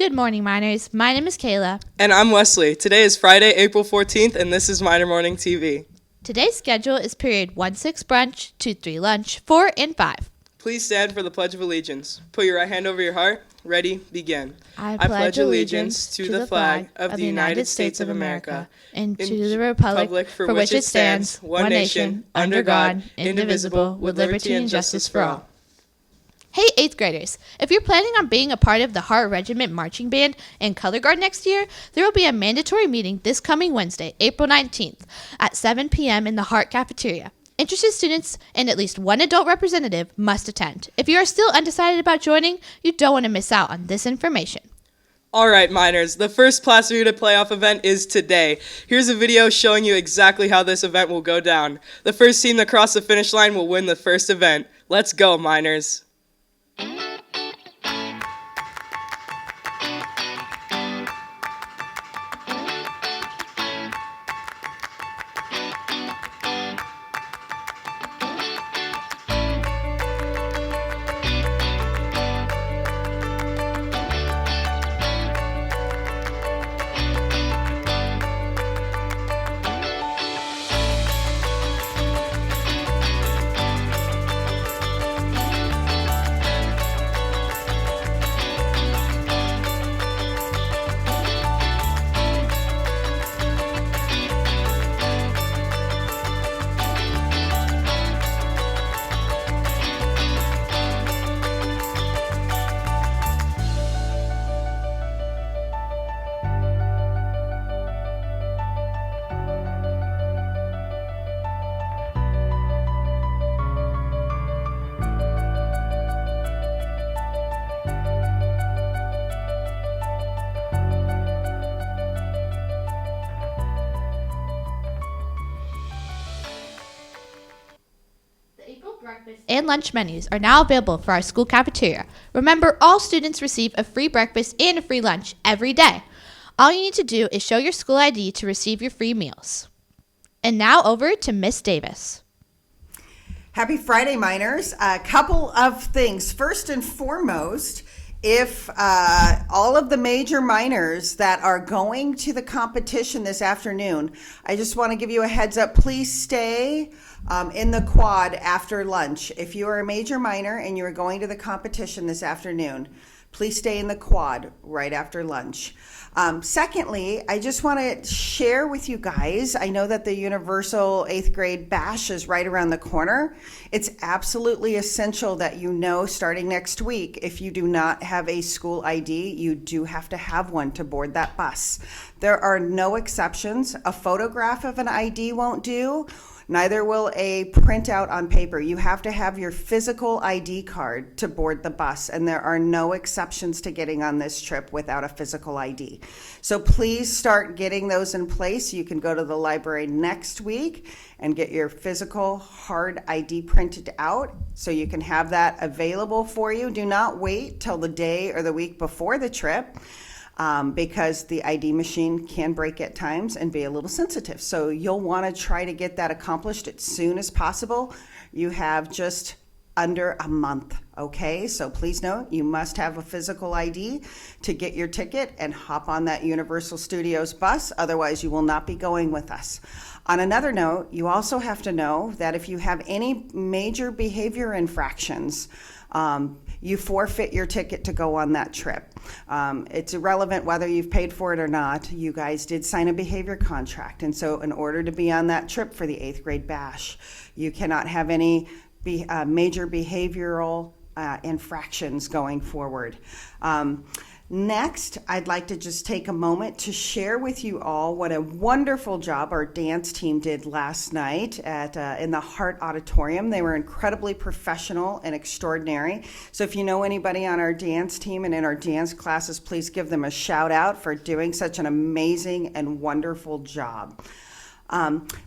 Good morning, minors. My name is Kayla. And I'm Wesley. Today is Friday, April 14th, and this is Minor Morning TV. Today's schedule is period 1-6 brunch, 2-3 lunch, 4 and 5. Please stand for the Pledge of Allegiance. Put your right hand over your heart. Ready, begin. I pledge allegiance to the flag of the United States of America and to the republic for which it stands, one nation, under God, indivisible, with liberty and justice for all. Hey, 8th graders, if you're planning on being a part of the Heart Regiment Marching Band and Color Guard next year, there will be a mandatory meeting this coming Wednesday, April 19th at 7 p.m. in the Heart Cafeteria. Interested students and at least one adult representative must attend. If you are still undecided about joining, you don't want to miss out on this information. All right, minors, the first Placerita playoff event is today. Here's a video showing you exactly how this event will go down. The first team to cross the finish line will win the first event. Let's go, minors. Breakfast and lunch menus are now available for our school cafeteria. Remember, all students receive a free breakfast and a free lunch every day. All you need to do is show your school ID to receive your free meals. And now over to Miss Davis. Happy Friday, minors. A couple of things. First and foremost, if all of the major minors that are going to the competition this afternoon, I just want to give you a heads up. Please stay in the quad after lunch. If you are a major minor and you are going to the competition this afternoon, please stay in the quad right after lunch. Secondly, I just want to share with you guys, I know that the Universal 8th grade bash is right around the corner. It's absolutely essential that you know starting next week, if you do not have a school ID, you do have to have one to board that bus. There are no exceptions. A photograph of an ID won't do. Neither will a printout on paper. You have to have your physical ID card to board the bus, and there are no exceptions to getting on this trip without a physical ID. So please start getting those in place. You can go to the library next week and get your physical hard ID printed out so you can have that available for you. Do not wait till the day or the week before the trip. Because the ID machine can break at times and be a little sensitive. So you'll want to try to get that accomplished as soon as possible. You have just under a month, okay? So please note, you must have a physical ID to get your ticket and hop on that Universal Studios bus. Otherwise, you will not be going with us. On another note, you also have to know that if you have any major behavior infractions, you forfeit your ticket to go on that trip. It's irrelevant whether you've paid for it or not. You guys did sign a behavior contract. And so in order to be on that trip for the 8th grade bash, you cannot have any major behavioral infractions going forward. Next, I'd like to just take a moment to share with you all what a wonderful job our dance team did last night in the Hart Auditorium. They were incredibly professional and extraordinary. So if you know anybody on our dance team and in our dance classes, please give them a shout out for doing such an amazing and wonderful job.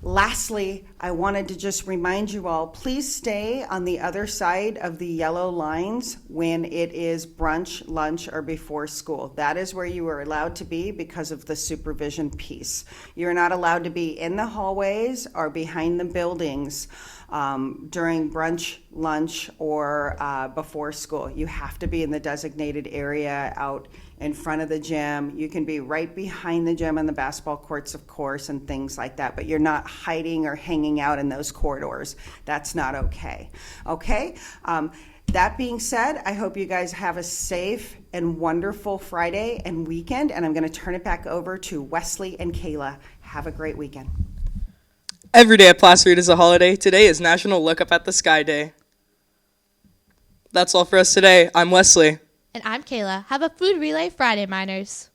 Lastly, I wanted to just remind you all, please stay on the other side of the yellow lines when it is brunch, lunch, or before school. That is where you are allowed to be because of the supervision piece. You're not allowed to be in the hallways or behind the buildings during brunch, lunch, or before school. You have to be in the designated area out in front of the gym. You can be right behind the gym and the basketball courts, of course, and things like that, but you're not hiding or hanging out in those corridors. That's not okay. Okay? That being said, I hope you guys have a safe and wonderful Friday and weekend, and I'm going to turn it back over to Wesley and Kayla. Have a great weekend. Every day at Placer is a holiday. Today is National Look Up at the Sky Day. That's all for us today. I'm Wesley. And I'm Kayla. Have a food relay Friday, Miners.